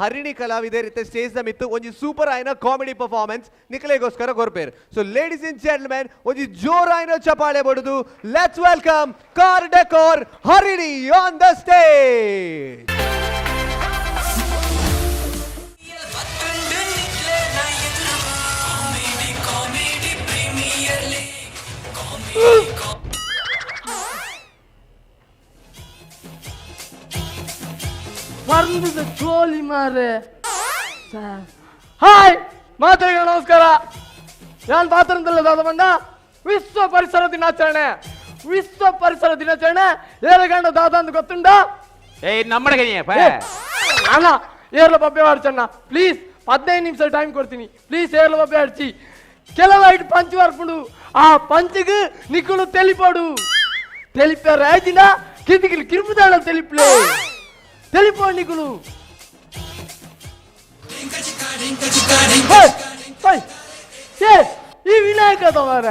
ಹರಿಣಿ ಕಲಾವಿದರಿತ್ತೆ ಸ್ಟೇಜ್ ದ ಮಿತ್ತು ಒಂಜಿ ಸೂಪರ್ ಆಯ್ನ ಕಾಮಿಡಿ ಪರ್ಫಾರ್ಮೆನ್ಸ್ ನಿಖಲೆಗೋಸ್ಕರ ಕೊರ್ಪೇರ್. ಸೊ ಲೇಡೀಸ್ ಅಂಡ್ ಜೆಂಟಲ್ಮೆನ್ ಒಂಜಿ ಜೋರಾಯ್ನ ಚಪಾಳೆ ಬಡುದು. Let's welcome car decor Harini on the stage. ಬಂದಿದ್ದ ಚೋಲಿ ಮಾರೆ. ಹಾಯ್ ಮಾತರಿಗೆ ನಮಸ್ಕಾರ. ನಾನು ಪಾತ್ರಂತಲ್ಲ ದಾದ ಬಂದ ವಿಶ್ವ ಪರಿಸರ ದಿನಾಚರಣೆ. ವಿಶ್ವ ಪರಿಸರ ದಿನಾಚರಣೆ ಏಳಗಂಡ ದಾದ ಅಂತ ಗೊತ್ತುಂಡ? ಅಣ್ಣ ಏರ್ಲ ಬಬ್ಬೆ ಆಡ್ಚಣ್ಣ ಪ್ಲೀಸ್. 15 ನಿಮಿಷ ಟೈಮ್ ಕೊಡ್ತೀನಿ ಪ್ಲೀಸ್. ಏರ್ಲ ಬಬ್ಬೆ ಆಡ್ಚಿ ಕೆಲವೈಟ್ ಪಂಚ್ ಬರ್ಪುಡು. ಆ ಪಂಚಿಗೆ ನಿಕ್ಕಳು ತೆಲಿಪೋಡು. ತೆಲಿಪ ರಾಜಿನ ಕಿಂದಿಗಿಲಿ ಕಿರುಪುದಾಳ ತೆಲಿಪ್ಲೆ తెలిపోనికులు ಈ ವಿನಾಯಕ ತಮಾರ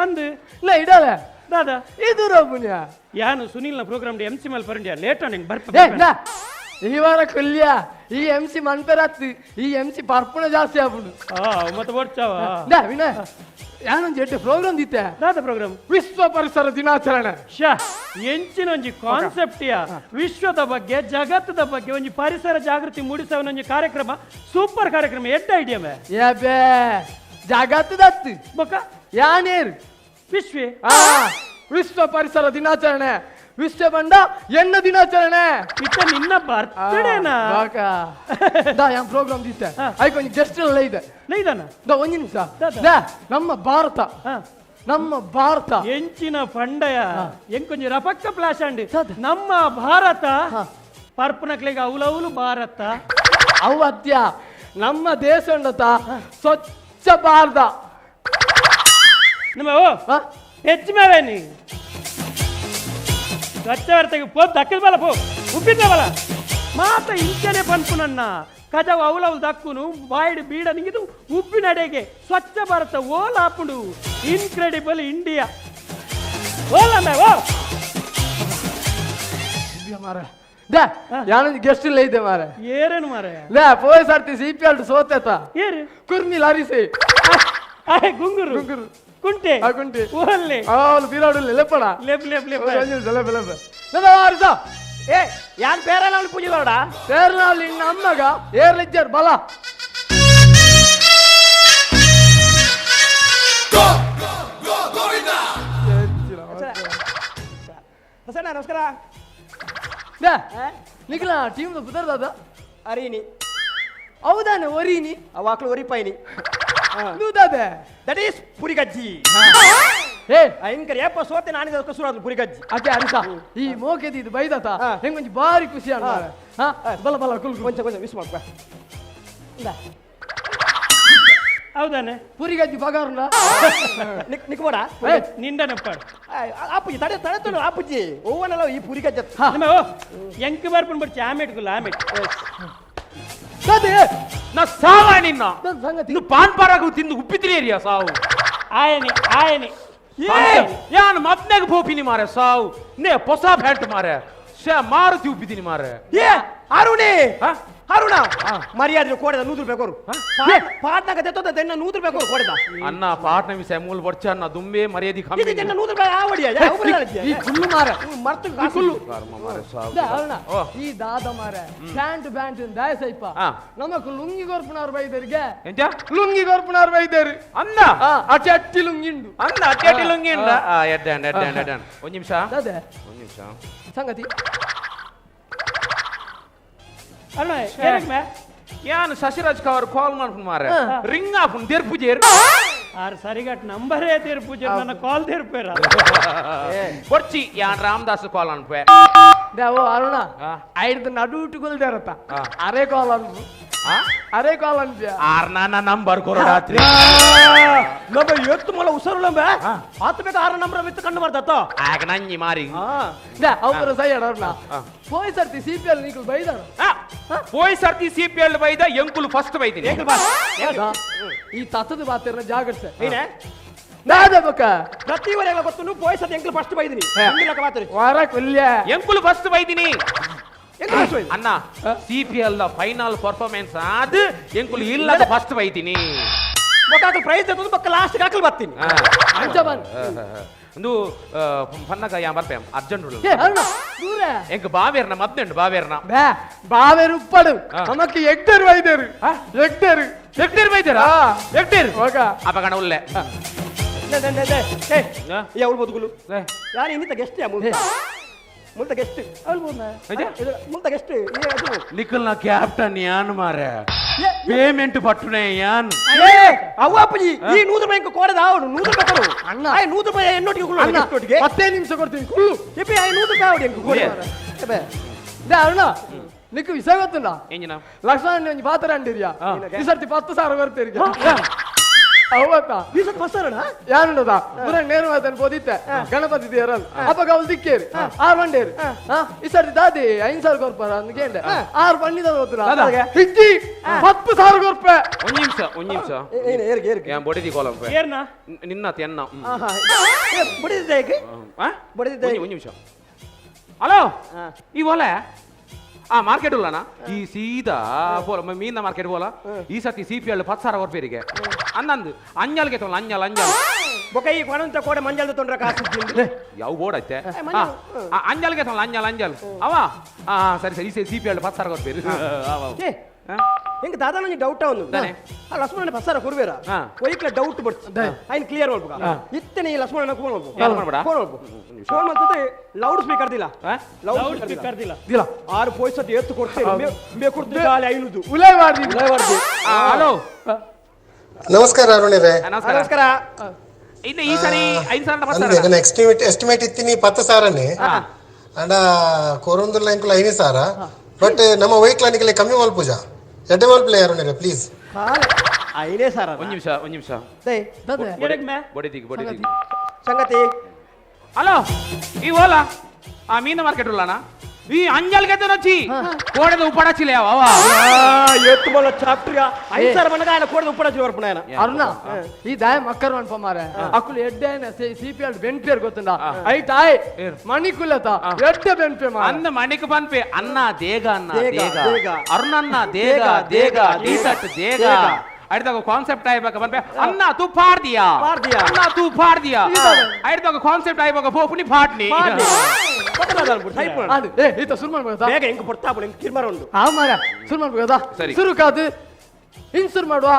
ಅಂದು ಇಲ್ಲ ಇಡಲ್ಲ ದಾದಾ ಇದು ರೋಬುನ್ಯ ಯಾನು ಸುನಿಲ್ನ ಪ್ರೋಗ್ರಾಮ್ MC ಮೇಲೆ ಪರಂಡಿಯ ಲೇಟ್ ನಿಂಗೆ ಬರ್ಪ ಈ ವಾರ ಕೊಲ್ಯ ಈ MC ಮನ್ಪೆರತ್ತು ಈ MC ಪರ್ಪುಣ ಜಾಸ್ತಿ ಆಗ್ಬಿಡು ಮತ್ತೆ ಓಡ್ಚಾವ ವಿನಯ ಯಾನೊಂದು ಎಡ್ಡೆ ಪ್ರೋಗ್ರಾಮ್ ದಿತ್ತೆ ದಾದ ಪ್ರೋಗ್ರಾಮ್ ವಿಶ್ವ ಪರಿಸರ ದಿನಾಚರಣೆ. ಶಾ ಎಂಚಿನ ಒಂಜಿ ಕಾನ್ಸೆಪ್ಟಿಯ ವಿಶ್ವದ ಬಗ್ಗೆ ಜಗತ್ತದ ಬಗ್ಗೆ ಒಂಜಿ ಪರಿಸರ ಜಾಗೃತಿ ಮೂಡಿಸುವ ಒಂಜಿ ಕಾರ್ಯಕ್ರಮ ಸೂಪರ್ ಕಾರ್ಯಕ್ರಮ. ಎಡ್ಡ ಐಡಿಯಾ ಮೇ ಏಬೆ ಜಗತ್ತದತ್ತು ಬೊಕ್ಕ ಯಾನೇರು ವಿಶ್ವೇ ವಿಶ್ವ ಪರಿಸರ ದಿನಾಚರಣೆ. ವಿಶ್ವ ಬಂಡ ಎಣ್ಣ ದಿನಾಚರಣೆ ಇತ್ತ ನಿನ್ನ ಬರ್ತಡೇನಾ ಯಾನ್ ಪ್ರೋಗ್ರಾಮ್ ದಿತ್ತೆ ಆಯ್ತು ಒಂಜಿ ಗೆಸ್ಟ್ ಎಲ್ಲ ಇದೆ ನೈದಾನ ಒಂಜಿ ನಿಮಿಷ. ನಮ್ಮ ಭಾರತ ನಮ್ಮ ಭಾರತ ಎಂಚಿನ ಪಂಡಯ ಎಂಕೊಂಜಿ ರಪಕ್ಕ ಪ್ಲಾಶ್ ಅಂಡಿ ನಮ್ಮ ಭಾರತ ಪರ್ಪನಕ್ಲೆಗೆ ಅವಲವಲು ಭಾರತ ಅವು ಅತ್ಯ ನಮ್ಮ ದೇಶ ಉಂಡತ ಸ್ವಚ್ಛ ಭಾರತ ನಮ್ಮ ಹೆಚ್ಚು ಮೇವೆ ನೀ ಸ್ವಚ್ಛ ಭಾರತಕ್ಕೆ ಪೋ ದಕ್ಕದ ಬಲ ಪೋ ಉಪ್ಪಿನ ಬಲ ಮಾತ ಇಂಚನೆ ಪನ್ಪು ನನ್ನ ಕಜಾವು ಅವಲವಲು ದಕ್ಕುನು ಬಾಯಿಡ್ ಬೀಡ ನಿಂಗಿದು ಉಪ್ಪಿನ ಅಡೆಗೆ ಸ್ವಚ್ಛ ಭಾರತ ಓಲ್ ಹಾಪುಡು ಇನ್ಕ್ರೆಡಿಬಲ್ ಇಂಡಿಯಾ ಓಲ್ ಅಂದ ಓ ಮಾರ ಯಾನೊಂದು ಗೆಸ್ಟ್ ಇಲ್ಲ ಇದೆ ಮಾರ. ಏರೇನು ಮಾರ ಪೋಯ್ ಸರ್ತಿ CPL ಸೋತೇತ ಏರು ಕುರ್ಮಿ ಲಾರಿಸಿ ಗುಂಗುರು ಗುಂಗುರು ಕುಂಟೆ ಕುಂಟೆ ಓಲ್ಲೆ ಅವಳು ಬೀರಾಡುಲ್ಲ ಲೆಪ್ಪಡ ಲೆಪ್ ಲೆಪ್ ಲೆಪ್ ಏ ಯಾನ್ ಪೇರಲ್ಲ ಅವಳು ಪೂಜಿಲೋಡ ಪೇರನಲ್ಲಿ ನಿನ್ನ ಅಮ್ಮಗ ಏರ್ಲಿಜ್ಜರ್ ಬಲ ನಮಸ್ಕಾರ ನಿಖಿಲ ಟೀಮ್ ಬುದರ್ದಾದ ಅರೀನಿ ಹೌದಾನೆ ಒರೀನಿ ಅವಾಕ್ಲು ಒರಿಪಾಯಿನಿ ನೂದಾದೆ ದಟ್ ಈಸ್ ಪುರಿಗಜ್ಜಿ ಏ ಐನ್ಕರ್ ಏಪ ಸೋತೆ ನಾನಿದ ಕಸುರಾದ ಪುರಿಗಜ್ಜಿ ಅದೇ ಅರಿಸ ಈ ಮೋಕೆದಿ ಇದು ಬೈದತ ಹೆಂಗೊಂಜಿ ಬಾರಿ ಖುಷಿ ಅಣ್ಣ. ಬಲ ಬಲ ಕುಲ್ ಕೊಂಚ ಕೊಂಚ ವಿಸ್ ಮಾಡ್ಕ ಹೌದಾನೆ ಪುರಿಗಜ್ಜಿ ಬಗಾರುಂಡ ನಿಕ್ಬೋಡ ನಿಂದ ನಪ್ಪಾಡು ಆಪುಜಿ ತಡೆ ತಡೆ ತೊಳು ಆಪುಜಿ ಓವನಲ್ಲ ಈ ಪುರಿಗಜ್ಜ ನಿಮ್ಮ ಎಂಕ್ ಬರ್ಪನ್ ಬಿಡ್ಚಿ ಆಮೇಟ್ಗುಲ್ಲ ಆಮೇಟ್ ನಾ ಸಾವ ನಿನ್ನ ಸಂಗತಿ ಇನ್ನು ಪಾನ್ ಪಾರಾಗು ತಿಂದು ಉಪ್ಪಿತಿರೇರಿಯ ಸಾವು ಆಯನಿ ಆಯನಿ ಯಾನ್ ಮದ್ನೆಗ್ ಬೋಪಿನಿ ಮಾರೆ ಸಾವು ನೇ ಹೊಸ ಫ್ಯಾಂಟ್ ಮಾರೆ ಮಾರುತಿ ಉಪ್ಪಿತೀನಿ ಮಾರೆ ಏ ಅರುಣಿ ಅರುಣ ಮರ್ಯಾದೆ ಕೋಡೆದ 100 ರೂಪಾಯಿ ಕೊರು ಪಾಟ್ನಾಗ ತೆತ್ತದ ತೆನ್ನ 100 ರೂಪಾಯಿ ಕೊರು ಕೋಡೆದ ಅನ್ನ ಪಾಟ್ನ ವಿಷಯ ಮೂಲ ಬರ್ಚ ಅನ್ನ ದುಂಬೆ ಮರ್ಯಾದೆ ಕಮ್ಮಿ ಇದು ತೆನ್ನ 100 ರೂಪಾಯಿ ಆವಡಿಯ ಈ ಕುಲ್ಲು ಮಾರೆ ಮರ್ತು ಕುಲ್ಲು ಮಾರೆ ಸಾವು ಅರುಣ ಈ ದಾದ ಮಾರೆ ಪ್ಯಾಂಟ್ ಬ್ಯಾಂಟ್ ದಾಯಸೈಪ ನಮಕ್ ಲುಂಗಿ ಗೊರ್ಪುನವ್ರು ಬೈದರಿಗೆ ಎಂತ ಲುಂಗಿ ಗೊರ್ಪುನವ್ರು ಬೈದೇರು ಅನ್ನ ಅಟ್ಟಿ ಅಟ್ಟಿ ಲುಂಗಿಂಡು ಅನ್ನ ಅಟ್ಟಿ ಲುಂಗಿ ಇಲ್ಲ ಎಡ್ಡನ್ ಒಂದು ನಿಮಿಷ ಅದೇ ಒಂದು ನಿಮಿಷ ಸಂಗತಿ ಅಣ್ಣ ಏನಕ್ಕೆ ಮೇ ಯಾನ್ ಶಶಿರಾಜ್ ಕವರ್ ಕಾಲ್ ಮಾಡ್ಕೊಂಡು ಮಾರೆ ರಿಂಗ್ ಆಫ್ ದೇರ್ ಪೂಜೆರ್ ಆರ್ ಸರಿಗಟ್ ನಂಬರೇ ದೇರ್ ಪೂಜೆ ನನ್ನ ಕಾಲ್ ದೇರ್ ಪೇರ ಬರ್ಚಿ ಯಾನ್ ರಾಮದಾಸ್ ಕಾಲ್ ಅನ್ಪೆ ದೇವೋ ಅರುಣ ಐದು ನಡು ಇಟ್ಟುಕೊಳ್ದೇರತ್ತ ಅರೆ ಕಾಲ್ ಅನ್ಪು ಅರೆ ಕಾಲ್ ಅನ್ಪ್ಯ ಆರ್ ನನ್ನ ನಂಬರ್ ಕೊರಡಾತ್ರಿ ನಮ್ಮ ಎತ್ತು ಮಲ ಉಸರುಳಂಬೆ ಆತ ಬೇಕ 6 ನಂಬರ್ ವಿತ್ತು ಕಂಡು ಮಾಡ್ತಾತ ಆಗ ನಂಜಿ ಮಾರಿ ಅವ್ರ ಸೈ ಅಣ್ಣ ಹೋಯ್ ಸರ್ತಿ CPL ನೀಕು ಬೈದಾರ ಹೋಯ್ ಸರ್ತಿ CPL ಬೈದ ಎಂಕುಲು ಫಸ್ಟ್ ಬೈದಿನಿ ಈ ತತ್ತದ ಬಾತಿರ ಜಾಗರ್ಸೆ ಏನೇ ನಾದ ಬಕ ಪ್ರತಿ ವರೆಲ್ಲ ಗೊತ್ತು ಪೋಯ್ಸದ ಎಂಕುಲು ಫಸ್ಟ್ ಬೈದಿನಿ ವಾರ ಕೊಲ್ಯ ಎಂಕುಲು ಫಸ್ಟ್ ಬೈದಿನಿ ಅಣ್ಣ CPL ಫೈನಲ್ ಪರ್ಫಾರ್ಮೆನ್ಸ್ ಅದು ಎಂಕುಲು ಇಲ್ಲದ ಫಸ್ಟ್ ಬೈತೀನಿ ಬೊಕಾಕ ಪ್ರೈಸ್ ತಗೊಂಡು ಬಕ್ಕ ಲಾಸ್ಟ್ ಹಾಕಲ್ ಬರ್ತೀನಿ ಅಂಚ ಬಂದ್ ಒಂದು ಪನ್ನಗ ಯಾ ಬರ್ಪೇಂ ಅರ್ಜೆಂಟ್ ಏ ಅರುಣ ದೂರ ಎಂಕ ಬಾವೇರ್ನ ಮದ್ದುಂಡು ಬಾವೇರ್ನ ಬೇ ಬಾವೇರು ಉಪ್ಪಡು ನಮಕ್ಕೆ ಎಕ್ಟರ್ ವೈದ್ಯರು ಎಕ್ಟರ್ ಎಕ್ಟೇರ್ ಬೈತಾರಾ ಎಕ್ಟೇರ್ ಹೋಗ ಅಪಗಣ ಉಲ್ಲೆ ಅವಳು ಬದುಕುಲು ಯಾರು ಇನ್ನಿತ ಗೆಸ್ಟ್ ಮುಲ್ತ ಗೆಸ್ಟ್ ಅವಳು ಮುಲ್ತ ಗೆಸ್ಟ್ ನಿಖಲ್ನ ಕ್ಯಾಪ್ಟನ್ ಯಾನ್ ಮಾರೆ ಪೇಮೆಂಟ್ ಪಟ್ಟುನೆ ಯಾನ್ ಅವ ಅಪ್ಪಜಿ ಈ 100 ರೂಪಾಯಿ ಕೊಡದ ಅವನು 100 ರೂಪಾಯಿ ಕೊಡು ಅಣ್ಣ 100 ರೂಪಾಯಿ ಎನ್ನೊಟ್ಟಿಗೆ ಕೊಡು ಅಣ್ಣ ಎಷ್ಟೊಟ್ಟಿಗೆ 10 ನಿಮಿಷ ಕೊಡ್ತೀನಿ ಕುಳ್ಳು ಇಪ್ಪಿ 100 ರೂಪಾಯಿ ಅವಡಿ ಎಂಕು ಕೊಡು ದೇ ಅರುಣ ನಿಕ್ಕು ವಿಷಯ ಗೊತ್ತುಂಡ ಎಂಜಿನ ಲಕ್ಷ್ಮಣ ಒಂಜಿ ಪಾತ್ರ ಅಂಡಿರಿಯಾ ಈ ಸರ್ತಿ 10,000 ಬರ್ತೀರಿಗೆ ಅವತ್ತ ಬೀಸತ್ ಬಸ್ತಾರಣ ಯಾನುಂಡದ ಪುರ ನೇರು ಮಾತನ್ ಬೋದಿತ್ತೆ ಗಣಪತಿ ದೇವರಲ್ ಅಪ್ಪ ಗೌಲ್ ದಿಕ್ಕೇರಿ 6 ಬಂಡೇರಿ ಈ ಸರ್ತಿ ದಾದಿ 5,000 ಕೊರ್ಪಾರ ಅಂದ್ಕೇಂಡೆ 6 ಬಂಡಿದ ಹೋದ್ರ ಹಿಜ್ಜಿ 10,000 ಕೊರ್ಪೆ ಒಂದ್ ನಿಮಿಷ ಏನು ಏರ್ಗೆ ಏರ್ಗೆ ಯಾ ಬೊಡಿದಿ ಕೋಲಂ ಏರ್ನ ನಿನ್ನ ತೆನ್ನ ಬಡಿದಿದ್ದೆ ಹೇಗೆ ಬಡಿದಿದ್ದೆ ಒಂದ್ ನಿಮಿಷ ಹಲೋ ಈ ಓಲೆ ಮಾರ್ಕೆಟ್ ಉಲ್ಲನಾ ಈ ಸೀದಾ ಬೋಲ ಮೀನ ಮಾರ್ಕೆಟ್ ಬೋಲ ಈ ಸತಿ CPL 10,000 ಕೊರ್ಪೇರಿಗೆ ಅನ್ನಂದು ಅಂಜಲ್ಗೆ ತೊಗೊಳ ಅಂಜಲ್ ಬೊಕ ಈ ಕೊಣಂತ ಕೋಡೆ ಮಂಜಲ್ದ ತೊಂಡ್ರ ಕಾಸು ಯಾವ ಬೋರ್ಡ್ ಐತೆ ಅಂಜಲ್ಗೆ ತೊಗೊಳ ಅಂಜಲ್ ಅವ ಸರಿ ಈ CPL 10,000 ಕೊರ್ಪೇರಿ ಹೆಂಗ ದಾದಾ ನಂಗೆ ಡೌಟ್ ಅವನು ಆ ಲಕ್ಷ್ಮಣ ಬಸ್ಸಾರ ಕೊರ್ಬೇರ ಒಯ್ಕ್ಲ ಡೌಟ್ ಬರ್ತದೆ ಐನ್ ಕ್ಲಿಯರ್ ಮಾಡ್ಬೇಕು ಇತ್ತನೆ ಈ ಲಕ್ಷ್ಮಣ ಫೋನ್ ಮಾಡ್ಬೇಕು ಫೋನ್ ಮಾಡ್ತದೆ ಲೌಡ್ ಸ್ಪೀಕರ್ ದಿಲ್ಲ ಲೌಡ್ ಸ್ಪೀಕರ್ ದಿಲ್ಲ ದಿಲ್ಲ 6 ಪೈಸೆ ಎತ್ತು ಕೊಡ್ತೇವೆ ಬೇ ಕೊಡ್ತೀವಿ ಖಾಲಿ 500 ಉಲೈ ಮಾಡ್ದಿ ಹಲೋ ನಮಸ್ಕಾರ ಅರುಣಿರೇ ನಮಸ್ಕಾರ ಇನ್ನು ಈ ಸರಿ 5,000 ಎಸ್ಟಿಮೇಟ್ ಇತ್ತೀನಿ 10,000 ಅಂಡ ಕೊರೊಂದುಲ್ಲ ಇಂಕುಲ 5,000 ಬಟ್ ನಮ್ಮ ವೈಕ್ಲಾನಿಗೆ ಕಮ್ಮಿ ಮಲ್ಪೂಜ ಎಡ್ಡೆ ಮಲ್ಪಲೆ ಅರುಣಿರೇ ಪ್ಲೀಸ್ ಖಾಲಿ ಐನೇ ಸಾರ ಒಂದ್ ನಿಮಿಷ ದೇ ಬೊಡಿದಿ ಸಂಗತಿ ಹಲೋ ಈ ಓಲ ಮೀನ ಮಾರ್ಕೆಟ್ ಉಲ್ಲನಾ ಈ ಅಂಜಲ್ಗೆ ನಚ್ಚಿ ಕೋಡೆದ ಉಪಡಚಿಲೆ ಅವ ಎತ್ತು ಮೊಲ ಚಾಪ್ಟರ್ಗ 5,000 ಮನಗ ಆಯನ ಕೋಡೆದ ಉಪಡಚಿ ಬರ್ಪಣ ಆಯನ ಅರುಣ ಈ ದಾಯ ಮಕ್ಕರ್ ಅನ್ಪ ಮಾರೆ ಅಕ್ಕುಲು ಎಡ್ಡೆನ CPL ಬೆನ್ಪೇರ್ ಗೊತ್ತುಂಡ ಐಟ್ ಆಯ್ ಮಣಿಕುಲತ ಎಡ್ಡೆ ಬೆನ್ಪೆ ಮಾರ ಅಂದ ಮಣಿಕ ಬನ್ಪೆ ಅನ್ನ ದೇಗ ದೇಗ. ಅರುಣನ್ನ ದೇಗ ಟೀಶರ್ಟ್ ದೇಗ ಅಡ್ದಾಗ ಕಾನ್ಸೆಪ್ಟ್ ಆಯ್ಬೇಕ ಬನ್ಪೆ ಅನ್ನ ತೂ ಫಾಡ್ ದಿಯಾ ಅನ್ನ ತೂ ಫಾಡ್ ದಿಯಾ ಅಡ್ದಾಗ ಕಾನ್ಸೆಪ್ಟ್ ಆಯ್ಬೇಕ ಪೋಪುನಿ ಫಾಡ್ನಿ ಅದು ಏ ಈತ ಶುರು ಮಾಡ್ಬೋದಾ ಬೇಗ ಹೆಂಗ್ ಬರ್ತಾ ಹೆಂಗ್ ಕಿರ್ಮಾರ ಉಂಡು ಆ ಮಾರ ಶುರು ಮಾಡ್ಬೋದಾ ಸರಿ. ಶುರು ಕಾದು ಇನ್ಸೂರ್ ಮಾಡುವ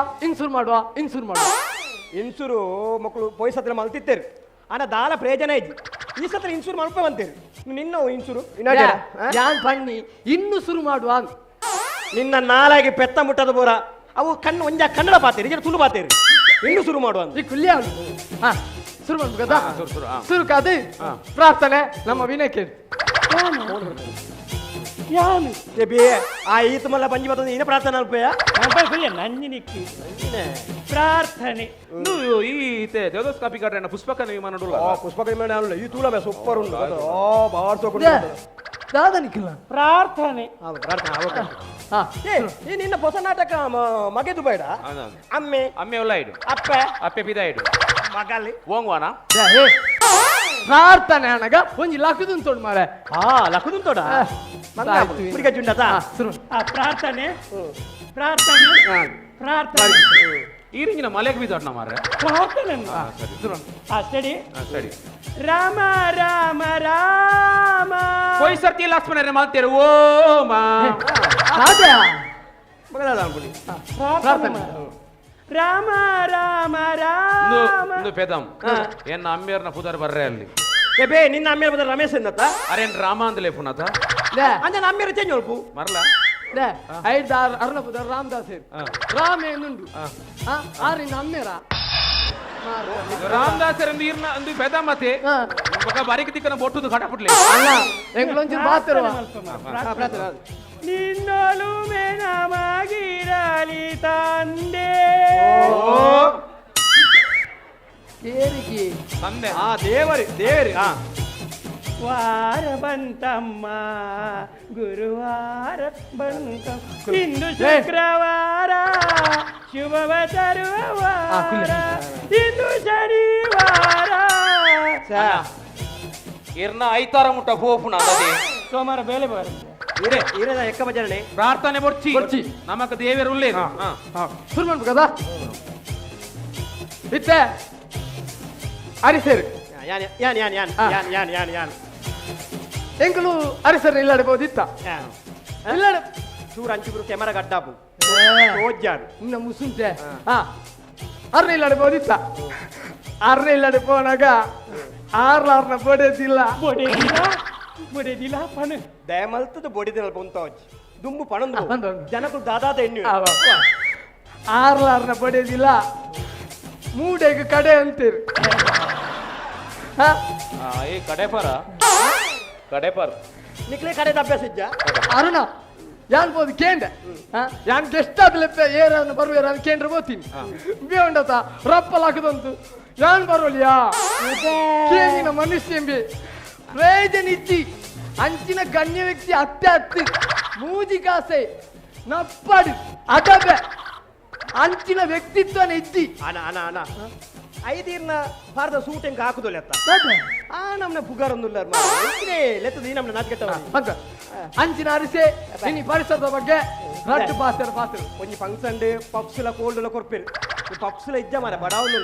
ಇನ್ಸೂರು ಮಕ್ಕಳು ಪೊಯ್ಸತ್ರ ಮಲ್ತಿತ್ತೇರು ಆನ ದಾಲ ಪ್ರಯೋಜನ ಐತಿ ಈ ಸತ್ರ ಇನ್ಸೂರ್ ಮಲ್ಪ ಬಂತೇರು ನಿನ್ನ ಇನ್ಸೂರು ಯಾನ್ ಪಣ್ಣಿ ಇನ್ನು ಶುರು ಮಾಡುವ ನಿನ್ನ ನಾಲಾಗಿ ಪೆತ್ತ ಮುಟ್ಟದ ಬೋರ ಅವು ಕಣ್ಣು ಒಂಜ ಕನ್ನಡ ಪಾತೇರಿ ಈಗ ತುಳು ಪಾತೇರಿ ಇನ್ನು ಶುರು ಮಾಡುವ ಈ ಕುಲ್ಯ ಹಾ ಶುರು ಮಾಡ್ಬೋದಾ ಶುರು ಕಾದು ಪ್ರಾರ್ಥನೆ ನಮ್ಮ ವಿನಯ್ ಕೇಳಿ ಯಾನು ಆ ಈತ ಮಲ್ಲ ಬಂಜಿ ಬರ್ತದೆ ಇನ್ನ ಪ್ರಾರ್ಥನೆ ಅಲ್ಪಯ್ಯ ನಂಜಿನಿಕ್ಕಿ ಪ್ರಾರ್ಥನೆ ಈ ದೇವದಸ್ಕಾಪಿ ಕಟ್ರೆ ಪುಷ್ಪಕ ವಿಮಾನ ಪುಷ್ಪಕ ವಿಮಾನ ಅಲ್ಲ ಈ ತೂಲ ಸೂಪರ್ ಉಂಟು ಬಾರ್ ದಾದ ನಿಖಿಲ ಪ್ರಾರ್ಥನೆ ಈ ನಿನ್ನ ಹೊಸ ನಾಟಕ ಮಗೆದು ಬೇಡ ಅಮ್ಮೆ ಒಲ್ಲ ಇಡು ಅಪ್ಪೆ ಪಿದ ಇಡು ಮಗಲ್ಲಿ ಓಂಗ್ವಾನ ಪ್ರಾರ್ಥನೆ ಅನಗ ಒಂಜಿ ಲಕ್ಕದು ತೋಡ್ ಮಾರೆ ಲಕ್ಕದು ತೋಡ ಮುಡಿಗೆ ಜುಂಡತ ಪ್ರಾರ್ಥನೆ ಈ ರಿಂಗಿನ ಮಲೆಗೆ ಬಿದ್ದೋಡ್ ನಾ ಮಾರ್ರೆ ಪ್ರಾರ್ಥನೆ ಸ್ಟಡಿ ಸರಿ ರಾಮ ರಾಮ ರಾಮ ಕೊಯ್ ಸರ್ತಿ ಲಕ್ಷ್ಮಣರೇ ಮಲ್ತೇರು ಓ ಮಾ ಪ್ರಾರ್ಥನೆ ರಾಮ ರಾಮ ರಾಮ ಪೆದಂ ಎನ್ನ ಅಮ್ಮೇರ್ನ ಪುದರ್ ಬರ್ರೆ ಅಲ್ಲಿ ಬೇ ನಿನ್ನ ಅಮ್ಮೆ ಬಂದ ರಮೇಶ್ ಎಂದತ್ತ ಅರೇನ್ ರಾಮ ಅಂದಲೇ ಪುನತ ಅಂಜನ ಅಮ್ಮೇರ ಚೇಂಜ್ ಹೊಲ್ಪು ಮರ್ಲ ಐದು ಅರ್ಣಪುದ ರಾಮದಾಸ್ ರಾಮ ಏನುಂಡು ಆರಿನ ಅಮ್ಮೇರ ರಾಮದಾಸರಿಂದ ಇರ್ನ ಒಂದು ಪೆದ ಮತ್ತೆ ಬರಿಕ ದಿಕ್ಕನ ಬೊಟ್ಟುದು ಕಟಪುಟ್ಲೆ ಅಲ್ಲ ಎಂಗ್ಲೊಂಚೂರು ಬಾತಿರುವ ನಿನ್ನೊಲು ಮೆನಮಗಿರಲಿ ತಂದೆ ಕೇರಿಗೆ ತಂದೆ ದೇವರಿ ವಾರ ಬಂತಮ್ಮ ಗುರುವಾರ ಬಂತ ಇಂದು ಶುಕ್ರವಾರ ಶುಭವ ತರುವ ವಾರ ಇಂದು ಶನಿವಾರ ಇರ್ನ ಐತಾರ ಮುಟ್ಟ ಹೋಪುನ ಅದೇ ಸೋಮವಾರ ಬೇಲೆ ಬರುತ್ತೆ ఈరేದ ఎక్క బజారనే ಪ್ರಾರ್ಥನೆ ಬೊಡ್ಚಿ ಬೊಡ್ಚಿ. ನಮಕ್ ದೇವರ ಉಳ್ಳೇನು ಶುರು ಮಾಡ್ಬೇಕು కదా ಇತ್ತೆ ಅರಿಸೇರು యాన్ యాన్ యాన్ యాన్ యాన్ యాన్ యాన్ యాన్ ಎಂಕಲು ಅರಿಸೇರು ಇಲ್ಲಾಡಬಹುದಿತ್ತ ಇಲ್ಲಾಡ చూడు అంచుగురు కెమెరా గడ్డాపు రోజారు ಇನ್ನ ಮುಸುಂಚೆ ಅರ್ನ ಇಲ್ಲಾಡಬಹುದಿತ್ತ ಅರ್ನ ಇಲ್ಲಾಡಿಪೋನಾಗ ಆರ್ಲಾರ್ನ ಬಡೇದಿಲ್ಲ ಬಡೇದಿಲ್ಲ ಪಣ దయమల్తది బొడి తినల్ పొంతవచ్చు దుమ్ము పనందు ಬಂದು ಜನಗಳು ದಾದಾದ ಎಣ್ಣು ಆರ್ಲಾರ್ನ ಬಡೇದಿಲ್ಲ ಮೂಡೆಗೆ ಕಡೆ ಅಂತೀರಿ ಏ ಕಡೆಪರ ಕಡೆಪರ ನಿಕ್ಲೆ ಕಡೆ ಅಭ್ಯಾಸ ಇಜ್ಜ ಅರುಣ ಯಾನ್ ಬೋದು ಕೇಂದ್ರ ಯಾನ್ ಗೆಸ್ಟ್ ಲೆಪ್ಪ ಏರನ್ನು ಬರುವೇರ ಅದು ಕೇಂದ್ರ ಬೋತೀನಿ ಬೇಂಡತ ರಪ್ಪಲಾಕದಂತು ಯಾನ್ ಬರೋಲಿಯಾ ಕೇಂದಿನ ಮನುಷ್ಯ ಎಂಬಿ ಪ್ರಯೋಜನ ಇಜ್ಜಿ ಅಂಚಿನ ಗಣ್ಯ ವ್ಯಕ್ತಿ ಅತ್ತೆ ಹತ್ತಿ ಮೂಜಿ ಕಾಸೆ ನಪ್ಪಡಿ ಅದಬೆ ಅಂಚಿನ ವ್ಯಕ್ತಿತ್ವನ ಇಜ್ಜಿ ಅನ ಅನ ಅನ ಐದೀರ್ನ ಭಾರತ ಸೂಟ್ ಹೆಂಗ್ ಹಾಕುದು ಲೆತ್ತ ಆ ನಮ್ನ ಪುಗಾರ್ ಒಂದು ಲೆತ್ತದ ಈ ನಮ್ನ ನಾಚಿಕೆಟ್ಟವ ಅಂತ ಅಂಚಿನ ಅರಿಸೆ ಇನಿ ಪರಿಸರದ ಬಗ್ಗೆ ರಟ್ಟು ಪಾಸ್ತರ ಪಾಸ್ತರ కొంచెం ఫంక్షన్ పప్సుల కోల్డ్ల కొర్పేరు ఈ పప్సుల ఇజ్జ మరి బడావులు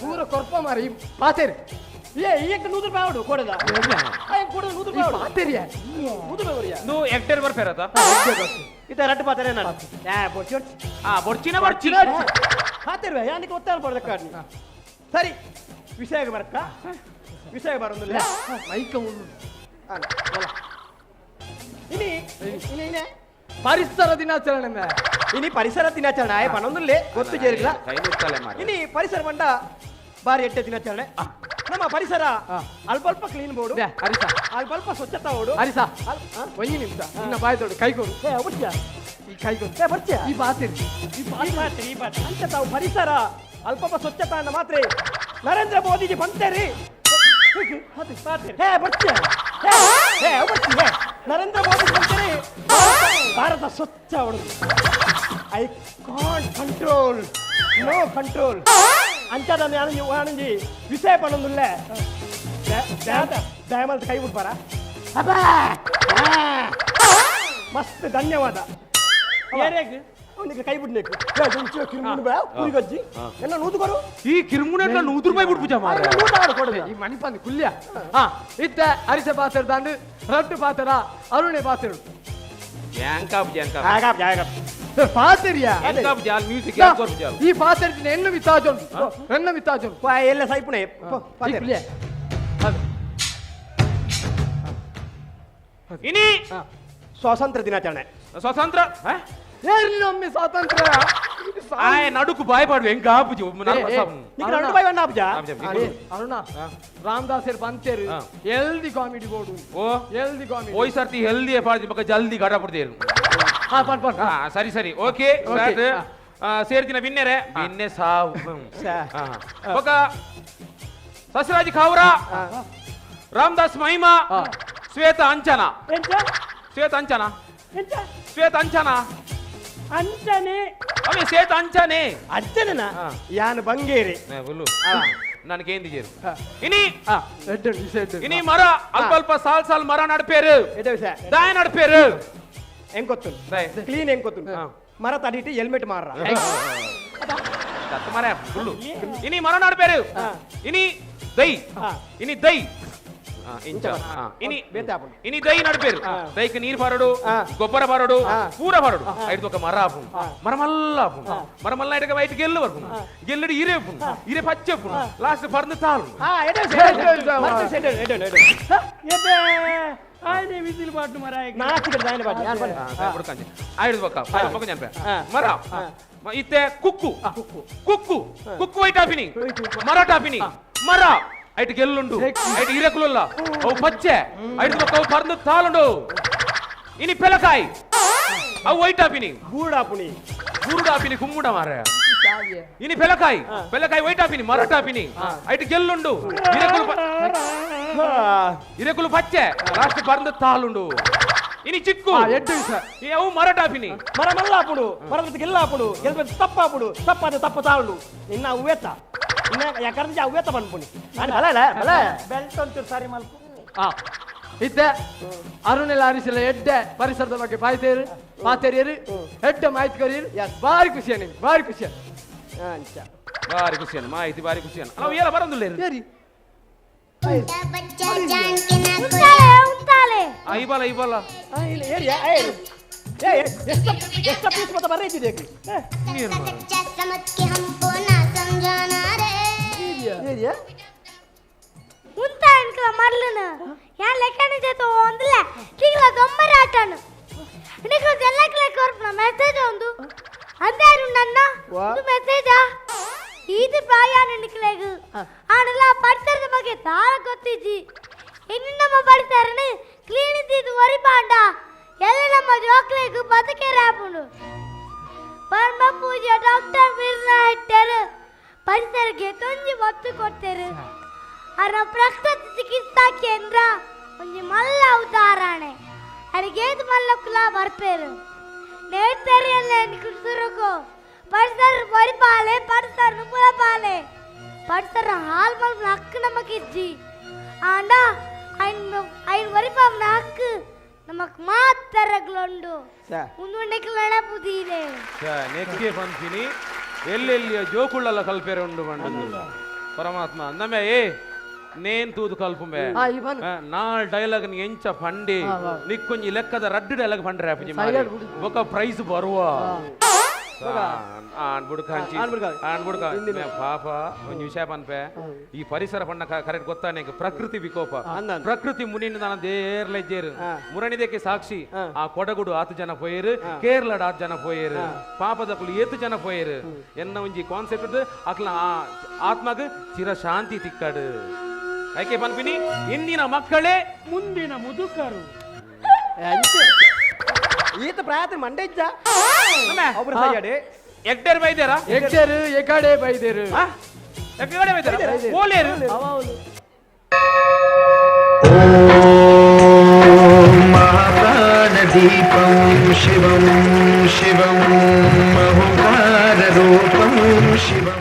ಪೂರ ಕೊರ್ಪ ಮಾರಿ ಪಾತೇರಿ ఏ ఈయక నూదురు బావుడు కోడదా అయ్య కోడದ నూదురు బావుడు ಪಾತೇರಿಯ నూదురు బావుడియా నువ్వు ಎಕ್ಟೇರ್ ಬರ್ಪೇರತ ఇత రట్టు పాతరే నాడు బొచ్చి ಬೊಡ್ಚಿನ ಬೊಡ್ಚಿ పాతేరు యానికి ఒత్తారు పడదక్కాడిని సరి విషయకు బరక్క విషయకు బరుందులే ಮೈಕ ಉಳ್ಳು ఇని ఇని ఇని ಪರಿಸರ ದಿನಾಚರಣೆ ಮೇ ఇని పరిసర దినాచరణ ఆయ పనొందులే ಗೊತ್ತು ಜೇರಿಲ್ಲ ಕೈ ಮುಟ್ತಲೆ ಮಾರಿ ಇನಿ ಪರಿಸರ ಬಂಡ ಬಾರಿ ಎಟ್ಟೆ ದಿನಾಚರಣೆ ನಮ್ಮ ಪರಿಸರ ಅಲ್ಪ ಕ್ಲೀನ್ ಬೋರ್ಡು ಹರಿಸ ಅಲ್ಪ ಸ್ವಚ್ಛತಾ ಓಡು ಹರಿಸ ಒಂದು ನಿಮಿಷ ನಿನ್ನ ಬಾಯಿ ತೊಡು ಕೈಗೋಡು ಈ ಕೈಗೋಡು ಬರ್ತೀಯ ಈ ಪಾತೇರಿ ಈ ಬಾತ್ ಅಂತ ತಾವು ಪರಿಸರ ಅಲ್ಪ ಸ್ವಚ್ಛತಾ ಅನ್ನ ಮಾತ್ರ ನರೇಂದ್ರ ಮೋದಿಜಿ ಬಂತೇರಿ ಬರ್ತೀಯ ನರೇಂದ್ರ ಮೋದಿ ಬಂತೇರಿ ಭಾರತ ಸ್ವಚ್ಛ ಹೊಡೆದು I can't control no control ಅಂಚದ ಆನಂಜಿ ವಿಷಯ ಪಣೊಂದುಲ್ಲ ದಯಮಲ್ತ ಕೈ ಬಿಡ್ಪಾರ ಮಸ್ತ್ ಧನ್ಯವಾದ ಅವನಿಗೆ ಕೈ ಬಿಡ್ಬೇಕು ಕುರಿಗೊಜ್ಜಿ ಎಲ್ಲ ನೂದುಕೊರು ಈ ಕಿರುಮುನೆಟ್ಲ 100 ರೂಪಾಯಿ ಬಿಟ್ಟು ಪೂಜಾ ಮಾರ ಈ ಮಣಿಪಂದು ಕುಲ್ಯ ಇತ್ತ ಅರಿಸೆ ಪಾತ್ರ ದಾಂಡು ರಟ್ಟು ಪಾತ್ರ ಅರುಣೆ ಪಾತ್ರ ಯಾಂಕಾಪ್ ಯಾಂಕಾಪ್ ಪಾತ್ರಿಯಾ ಯಾಂಕಾಪ್ ಜಾಲ್ ಮ್ಯೂಸಿಕ್ ಯಾಂಕಾಪ್ ಜಾಲ್ ಈ ಪಾತ್ರ ಎನ್ನು ವಿತ್ತಾಜೊಂದು ಎನ್ನ ವಿತ್ತಾಜೊಂದು ಎಲ್ಲ ಸೈಪುಣೆ ಇನಿ ಸ್ವಾತಂತ್ರ್ಯ ದಿನಾಚರಣೆ ಸ್ವಾತಂತ್ರ್ಯ ಏರಿನೊಮ್ಮೆ ಸ್ವಾತಂತ್ರ್ಯ ಆಯ ನಡುಕು ಬಾಯ್ ಪಾಡ್ವೆ ಹೆಂಗ ಆಪುಜಿ నీకు 2 బై 1 ఆపుజా ಅರುಣ ರಾಮದಾಸರ್ ಬಂತೇರು ಹೆಲ್ದಿ ಕಾಮಿಡಿ ಬೋರ್ಡು ಓ ಹೆಲ್ದಿ ಕಾಮಿಡಿ ಓಯ್ ಸರ್ತಿ ಹೆಲ್ದಿ ಪಾಡ್ದಿ ಬಕ್ಕ ಜಲ್ದಿ ಗಡ ಪಡ್ದೇರು ಪನ್ ಸರಿ ಸರಿ ಓಕೆ ಸ್ಟಾರ್ಟ್ ಸೇರ್ತಿನ ಬಿನ್ನೆರೆ ಬಿನ್ನೆ ಸಾವು ಬಕ್ಕ ಸಸರಾಜಿ ಖಾವ್ರಾ ರಾಮದಾಸ್ ಮಹಿಮಾ ಶ್ವೇತ ಅಂಚನ ಶ್ವೇತ ಅಂಚನ ಶ್ವೇತ ಅಂಚನ ಅಂಚನೆ ಅವೇ ಶ್ವೇತ ಅಂಚನೆ ಅಜ್ಜನ ಯಾನ್ ಬಂಗೇರಿ ಬುಲ್ಲು ನನಗೇಂದಿಜೇರು ಇನಿ ಇನಿ ಇನಿ ಮರ ಅಲ್ಪ ಅಲ್ಪ ಸಾಲ್ ಸಾಲ್ ಮರ ನಡ್ಪೇರು ಎಡೆ ವಿಷಯ ದಾಯ ನಡ್ಪೇರು ಹೆಂಗ್ ಗೊತ್ತು ಕ್ಲೀನ್ ಹೆಂಗ್ ಗೊತ್ತು ಮರ ತಡಿಟಿ ಹೆಲ್ಮೆಟ್ ಮಾರ್ರ ದತ್ತ ಮರ ಬುಲ್ಲು ಇನಿ ಮರ ನಡ್ಪೇರು ಇನಿ ದೈ ಇನಿ ದೈ ಇಂಚ ಇನಿ ಇನಿ ದೈ ನಡ್ಪೇರು ದೈಕ್ ನೀರ್ ಬಾರಡು ಗೊಬ್ಬರ ಬಾರಡು ಪೂರ ಬಾರಡು ಐದು ఒక ಮರ ಆಪು ಮರಮಲ್ಲ ಆಪು ಮರಮಲ್ಲ ಐಟಕ ವೈಟ್ ಗೆಲ್ಲು ಬರ್ಪು ಗೆಲ್ಲಡಿ ಇರೆ ಆಪು ಇರೆ ಪಚ್ಚೆ ಆಪು ಲಾಸ್ಟ್ ಪರ್ದು ತಾಳು ఆయన విజిల్ పాటు మరి ಐದು ಬಕ್ಕ ಬಕ್ಕ ನೆನಪೆ ಮರ ಇತ್ತೆ ಕುಕ್ಕು ಕುಕ್ಕು ಕುಕ್ಕು ವೈಟ್ ಆಪಿನಿ ಮರ ಟಾಪಿನಿ ಮರ ಐಟ್ ಗೆಲ್ಲುಂಡು ಐಟ್ ಇರೆಕುಲಲ್ಲ ಅವು ಪಚ್ಚೆ ಐದು ಬಕ್ಕ ಅವು ಪರ್ದು ತಾಳುಂಡು ಇನಿ ಪೆಲಕಾಯಿ ಅವು ವೈಟ್ ಆಪಿನಿ ಗೂಡಾಪುನಿ ಗೂಡಾಪಿನಿ ಕುಮ್ಮುಡ ಮಾರ ಇನಿ ಪೆಲಕಾಯಿ ಪೆಲಕಾಯಿ ವೈಟ್ ಆಪಿನಿ ಮರ ಟಾಪಿನಿ ಐಟ್ ಗೆಲ್ಲುಂಡು ಇರೆಕುಲು ಪಚ್ಚೆ ಲಾಸ್ಟ್ ಪರ್ದು ತಾಳುಂಡು ಇನಿ ಚಿಕ್ಕು ಅವು ಮರ ಟಾಪಿನಿ ಮರ ಮಲ್ಲ ಆಪುಡು ಮರದ ಗೆಲ್ಲ ಆಪುಡು ಗೆಲ್ಬೇಕು ತಪ್ಪ ಆಪುಡು ತಪ್ಪಾದ ತಪ್ಪ ತಾಳು ನಿನ್ನ ಉವೇತ ಇನ್ನ ಯಾಕಂದ್ರೆ ಉವೇತ ಬಂದ್ಪುಣಿ ಬಲ ಬಲ ಬೆಲ್ಟ್ ಅಂತೂ ಸಾರಿ ಮಲ್ಪು ಇತ್ತೆ ಅರುಣೆಲ್ಲ ಅರಿಸಿಲ್ಲ ಎಡ್ಡೆ ಪರಿಸರದ ಬಗ್ಗೆ ಮಾತೇರಿಯರು ಎಡ್ಡೆ ಮಾಹಿತಿ ಕರೀರು ಭಾರಿ ಖುಷಿ ನಿಮ್ಗೆ ಭಾರಿ ಖುಷಿ ಅಂಚ ಬಾರಿ ಖುಷಿ ಮಾಹಿತಿ ಬಾರಿ ಖುಷಿ ಅಲ್ಲ ಎಲ್ಲ ಬರೋದಿಲ್ಲ ಸರಿ ಐಬಲ್ಲ ಐಬಲ್ಲ ಇಲ್ಲ ಏರಿಯಾ ಎಷ್ಟು ಪೀಸ್ ಮತ್ತೆ ಬರೈತಿದೆ ಏರಿಯಾ ఉంటా ఇంట్లో మరలను యా లెక్కని చేతో ఉందిలే కిలో దొమ్మర ఆటను నీకు జల్లకి కొర్పున మెసేజ్ ఉంది అందారు నన్న ಇದು ಮೆಸೇಜಾ ಇದು ಪ್ರಾಯಾನ ನಿಕ್ಲೆಗು ಆನಲ್ಲ ಪಡ್ತರದ ಬಗ್ಗೆ ತಾಳ ಗೊತ್ತಿಜ್ಜಿ ಇನ್ನು ನಮ್ಮ ಪಡ್ತಾರನೆ ಕ್ಲೀನ್ ಇದ್ದು ವರಿಪಾಂಡ ಎಲ್ಲ ನಮ್ಮ ಜೋಕ್ಲೆಗು ಬದುಕೆ ರಾಪುಂಡು ಪರಮ ಪೂಜೆ ಡಾಕ್ಟರ್ ಬಿರ್ನಾ ಇಟ್ಟರು ಪರಿಸರಕ್ಕೆ ತೊಂಜಿ ಒತ್ತು ಕೊಡ್ತಾರೆ ಅರ ಪ್ರಕೃತಿ ಚಿಕಿತ್ಸಾ ಕೇಂದ್ರ ಒಂಜಿ ಮಲ್ಲ ಉದಾಹರಣೆ ಅರಿಗೇದು ಮಲ್ಲಕ್ಕುಲ ಬರ್ಪೇರು ನೇರ್ತೆರಿ ಎಲ್ಲ ಸುರುಕು ಪರಿಸರ ಪರಿಪಾಲೆ ಪರಿಸರ ಪುಲಪಾಲೆ ಪರಿಸರ ಹಾಲ್ ಮಲ್ ಹಕ್ಕು ನಮಗಿಜ್ಜಿ ಆಂಡ ಐನ್ ವರಿಪಾಮ್ನ ಹಕ್ಕು ನಮಕ್ ಮಾತರಗ್ಲುಂಡು ಮುಂದುಂಡೆಕ್ಕೆ ನೆನಪುದೀನೆ ನೆಕ್ಗೆ ಪಂಪಿನಿ ಎಲ್ಲೆಲ್ಲಿಯ ಜೋಕುಳ್ಳಲ್ಲ ಕಲ್ಪೇರೆ ಉಂಡು ಮಂಡು ಪರಮಾತ್ಮ ನಮ್ಮೆ ನೇನ್ ತೂದು ಕಲ್ಪುಂಬೆ ನಾಲ್ ಡೈಲಾಗ್ ಎಂಚ ಫಂಡಿ ನಿಕ್ಕೊಂಜಿ ಲೆಕ್ಕದ ರಡ್ಡು ಡೈಲಾಗ್ ಫಂಡ್ರೆ ಬೊಕ ಪ್ರೈಸ್ ಬರುವ ಪಾಪ ಒಂಜಿ ವಿಷಯ ಪನ್ಪೆ ಈ ಪರಿಸರ ಪಂಡ ಕರೆಕ್ಟ್ ಗೊತ್ತಾನೆ ಪ್ರಕೃತಿ ವಿಕೋಪ ಪ್ರಕೃತಿ ಮುನಿಂದ ನಾನು ದೇರ್ಲೆಜ್ಜೇರು ಮುರಣಿದಕ್ಕೆ ಸಾಕ್ಷಿ ಆ ಕೊಡಗುಡು 10 ಜನ ಪೋಯರು ಕೇರಳದ 10 ಜನ ಪೋಯರು ಪಾಪದಕ್ಕಲು 8 ಜನ ಪೋಯರು ಎನ್ನ ಒಂಜಿ ಕಾನ್ಸೆಪ್ಟ್ ಅಕ್ಲ ಆತ್ಮಗ್ ಚಿರ ಶಾಂತಿ ತಿಕ್ಕಡು ಐಕೆ ಪನ್ಪಿನಿ ಇಂದಿನ ಮಕ್ಕಳೇ ಮುಂದಿನ ಮುದುಕರು ಈತ ಪ್ರಾಯತ ಮಂಡೆ ಇದ್ದ ಒಬ್ರು ಸೈಯಡೆ ಎಕ್ಟರ್ ಬೈದೇರಾ ಎಕ್ಟರು ಎಕಡೆ ಬೈದೇರು ಎಕಡೆ ಬೈದೇರಾ ಓಲೇರು महाप्राणदीपं शिवं शिवं महुकाररूपं शिवं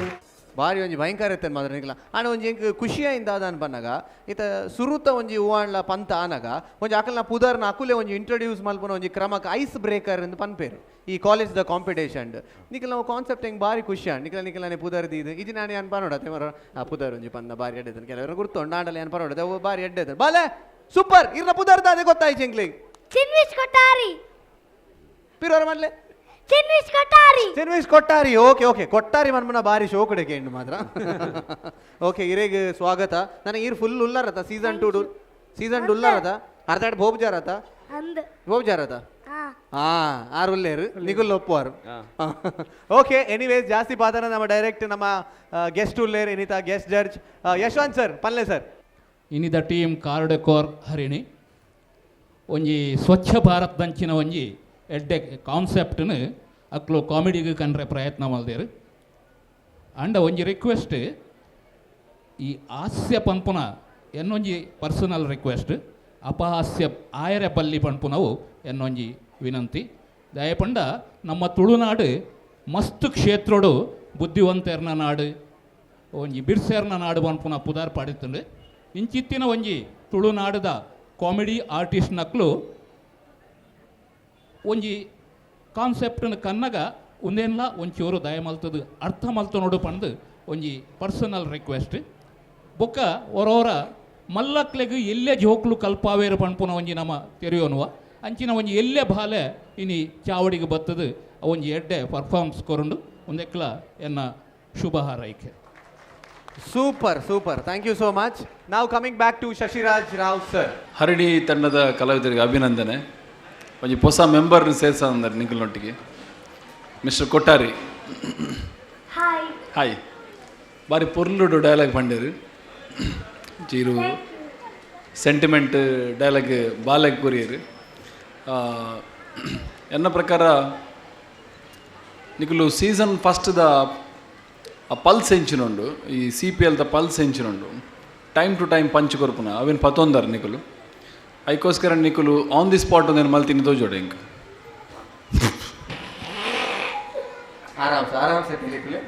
ಬಾರಿ ಒಂಜಿ ಭಯಂಕರ ಇರ್ತೇನೆ ಮಾತ್ರ ನಿಕ್ಲ ಆಣ ಒಂಜಿ ಎಂಕ್ ಖುಷಿಯಿಂದ ಅದಾನ್ ಪನ್ನಗ ಇತ ಸುರುತ ಒಂಜಿ ಹೂವಾಣ್ಲ ಪಂತ ಆನಗ ಒಂಜಿ ಅಕಲ್ನ ಪುದರ್ನ ಅಕುಲೆ ಒಂಜಿ ಇಂಟ್ರೊಡ್ಯೂಸ್ ಮಲ್ಪನ ಒಂಜಿ ಕ್ರಮಕ್ಕೆ ಐಸ್ ಬ್ರೇಕರ್ ಎಂದು ಪನ್ಪೇರು ಈ ಕಾಲೇಜ್ ದ ಕಾಂಪಿಟೇಷನ್ ನಿಖಲ್ ನಾವು ಕಾನ್ಸೆಪ್ಟ್ ಹೆಂಗೆ ಬಾರಿ ಖುಷಿ ನಿಖಲ್ನೇ ಪುದರ್ದು ಇದು ನಾನು ಏನು ಪನೋಡತ್ತೆ ಮರ ಆ ಪುದರ್ ಒಂಜಿ ಪನ್ನ ಬಾರಿ ಎಡ್ಡೆದನ್ ಕೆಲವರು ಗುರ್ತೊಂಡು ಆಂಡಲ್ಲ ಏನು ಪನೋಡತ್ತೆ ಅವು ಬಾರಿ ಎಡ್ಡೆದನ್ ಬಾಲೆ ಸೂಪರ್ ಇರ್ನ ಪುದರ್ದ ಅದೇ ಗೊತ್ತಾಯ್ತು ಎಂಕ್ಲಿಗೆ ಚಿನ್ವಿಸ್ ಕೊಟ್ಟಾರಿ ಪಿರೋರ ಮನ್ಲೆ ಚಿನ್ವಿಸ್ ಕೊಟ್ಟಾರಿ ಸಿನ್ವಿಸ್ ಕೊಟ್ಟಾರಿ ಓಕೆ ಓಕೆ ಕೊಟ್ಟಾರಿ ಮನ್ಮನ ಬಾರಿ ಶೋಕಡೆ ಕೇಂಡು ಮಾತ್ರ ಓಕೆ ಇರೇಗ ಸ್ವಾಗತ ನನಗೆ ಇರ್ ಫುಲ್ ಉಲ್ಲಾರತ ಸೀಸನ್ 2 ಉಲ್ಲಾರತ ಅರ್ಧ ಭೋಬ್ಜಾರತ ಅಂದ್ ಭೋಬ್ಜಾರತ ಹಾ ಆರು ಉಲ್ಲೇರು ನಿಗುಲ್ ಒಪ್ಪುವಾರು ಓಕೆ ಎನಿವೇಸ್ ಜಾಸ್ತಿ ಪಾತ್ರ ನಮ್ಮ ಡೈರೆಕ್ಟ್ ನಮ್ಮ ಗೆಸ್ಟ್ ಉಲ್ಲೇರು ಏನಿತ ಗೆಸ್ಟ್ ಜಡ್ಜ್ ಯಶವಂತ್ ಸರ್ ಪಲ್ಲೆ ಸರ್ ಇನ್ನಿದ ಟೀಮ್ ಕಾರ್ಡೆಕೋರ್ ಹರಿಣಿ ಒಂಜಿ ಸ್ವಚ್ಛ ಭಾರತ್ ದಂಚಿನ ಒಂಜಿ ಎಡ್ಡೆ ಕಾನ್ಸೆಪ್ಟ್ನು ಅಕ್ಲು ಕಾಮಿಡಿಗೆ ಕಂಡ್ರೆ ಪ್ರಯತ್ನ ಮಲ್ದೇರು ಅಂಡ ಒಂಜಿ ರಿಕ್ವೆಸ್ಟ್ ಈ ಹಾಸ್ಯ ಪನ್ಪುನ ಎನ್ನೊಂಜಿ ಪರ್ಸನಲ್ ರಿಕ್ವೆಸ್ಟ್ ಅಪಹಾಸ್ಯ ಆಯರೆ ಪಲ್ಲಿ ಪನ್ಪುನವು ಎನ್ನೊಂಜಿ ವಿನಂತಿ ದಯಪಂಡ ನಮ್ಮ ತುಳುನಾಡು ಮಸ್ತ್ ಕ್ಷೇತ್ರಡು ಬುದ್ಧಿವಂತರ್ನ ನಾಡು ಒಂಜಿ ಬಿರ್ಸೇರ್ನ ನಾಡು ಪನ್ಪುನ ಪುದಾರ್ ಪಾಡಿತ್ತುಂಡು ಇಂಚಿತ್ತಿನ ಒಂಜಿ ತುಳುನಾಡದ ಕಾಮಿಡಿ ಆರ್ಟಿಸ್ಟ್ ನಕ್ಲು ಒಂಜಿ ಕಾನ್ಸೆಪ್ಟ್ನ ಕನ್ನಗ ಒಂದೇನ್ಲ ಒಂಚೂರು ದಯ ಮಲ್ತದು ಅರ್ಥ ಮಲ್ತು ನೋಡು ಪಂದು ಒಂಜಿ ಪರ್ಸನಲ್ ರಿಕ್ವೆಸ್ಟ್ ಬೊಕ್ಕ ಒರೋರ ಮಲ್ಲಕ್ಲೆಗ್ ಎಲ್ಲೆ ಜೋಕ್ಲು ಕಲ್ಪಾವೇರು ಪಣ್ಪುನ ಒಂಜಿ ನಮ್ಮ ತೆರೆಯೋನುವ ಅಂಚಿನ ಒಂಜಿ ಎಲ್ಲೆ ಬಾಲೆ ಇನಿ ಚಾವಡಿಗೆ ಬತ್ತದು ಒಂಜಿ ಎಡ್ಡೆ ಪರ್ಫಾರ್ಮೆನ್ಸ್ ಕೊರಂಡು ಒಂದೆಕ್ಲ ಎನ್ನ ಶುಭ ಹಾರೈಕೆ super super thank you so much ನಾವು coming back to Shashiraj Rao sir Harini ತಂಡದ ಕಲಾವಿದರಿಗೆ ಅಭಿನಂದನೆ ಒಂಜಿ ಹೊಸ ಮೆಂಬರ್ ಸೇರ್ಸಂದ್ರೆ ನಿಖಲ್ನೊಟ್ಟಿಗೆ ಮಿಸ್ಟರ್ ಕೊಟ್ಟಾರಿ ಹಾಯ್ ಹಾಯ್ ಬಾರಿ ಪೊರ್ಲುಡು ಡೈಲಾಗ್ ಪಂಡೇರು ಚೀರು ಸೆಂಟಿಮೆಂಟ್ ಡೈಲಾಗ್ ಬಾಲೆಗ್ ಕೊರಿಯರು ಎನ್ನ ಪ್ರಕಾರ ನಿಖಲು ಸೀಸನ್ ಫಸ್ಟ್ದ ಆ ಪಲ್ಸ್ ಹೆಂಚಿನುಂಡು ಈ CPL ದ ಪಲ್ಸ್ ಹೆಂಚಿನುಂಡು ಟೈಮ್ ಟು ಟೈಮ್ ಪಂಚ್ ಕೊರ್ಪುನ ಅವೇನು ಪತೊಂದರ್ ನಿಖಲು ಐಕೋಸ್ಕರ ನಿಖಲು ಆನ್ ದಿ ಸ್ಪಾಟ್ ಒಂದೇನು ಮಲ್ತೀನಿ ತೋಜೋಡೆ ಇಂಕ ಆರಾಮ್ ಸೆ ತಿಳಿಕಲೆ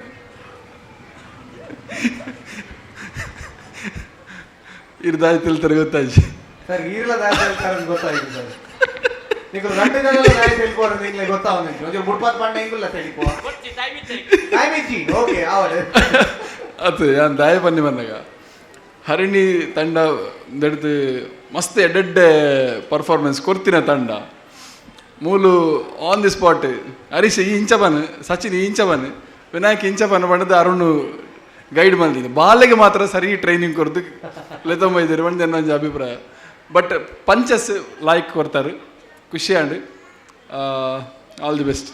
ಇರ್ದಾಯ್ ತಿಳ್ತಾರೆ ಗೊತ್ತಾಯ್ತು ಸರ್ ಈರ್ಲ ದಾಯ ಹೇಳ್ತಾರೆ ಗೊತ್ತಾಯ್ತು ಸರ್ ನೀವು 2 ಜನ ದಾಯ ಹೇಳ್ಕೊಡ್ರೆ ನಿಂಗೆ ಗೊತ್ತಾവുന്നില്ല ಒಂದು ಮುಡ್ಪಾತ್ ಪಂಡ ಹೆಂಗಿಲ್ಲ ತಿಳಿಕೋ ಟೈಮ್ ಇಚ್ಚಿ ಓಕೆ ಆವಡೆ ಅದು ನಾನು ದಾಯ ಪನ್ನಿ ಬಂದಾಗ ಹರಿಣಿ ತಂಡ ನಡೆದು ಮಸ್ತ್ ಎಡ್ಡೆಡ್ಡೆ ಪರ್ಫಾರ್ಮೆನ್ಸ್ ಕೊಡ್ತಿನ ತಂಡ ಮೂಲು ಆನ್ ದಿ ಸ್ಪಾಟ್ ಹರೀಶ್ ಈ ಇಂಚ ಬನ್ ಸಚಿನ್ ಈ ಇಂಚ ಬನ್ ವಿನಾಯಕ್ ಇಂಚ ಬನ್ ಪಡೆದು ಅರುಣ್ ಗೈಡ್ ಮಾಡಿದ್ದೀನಿ ಬಾಲೆಗೆ ಮಾತ್ರ ಸರಿ ಟ್ರೈನಿಂಗ್ ಕೊಡ್ದು ಲೆತೊಂಬೈದಿರು ಒಂದು ನನ್ನ ಅಭಿಪ್ರಾಯ ಬಟ್ ಪಂಚಸ್ ಲೈಕ್ ಕೊಡ್ತಾರೆ ಖುಷಿ ಆಂಡ್ ಆಲ್ ದಿ ಬೆಸ್ಟ್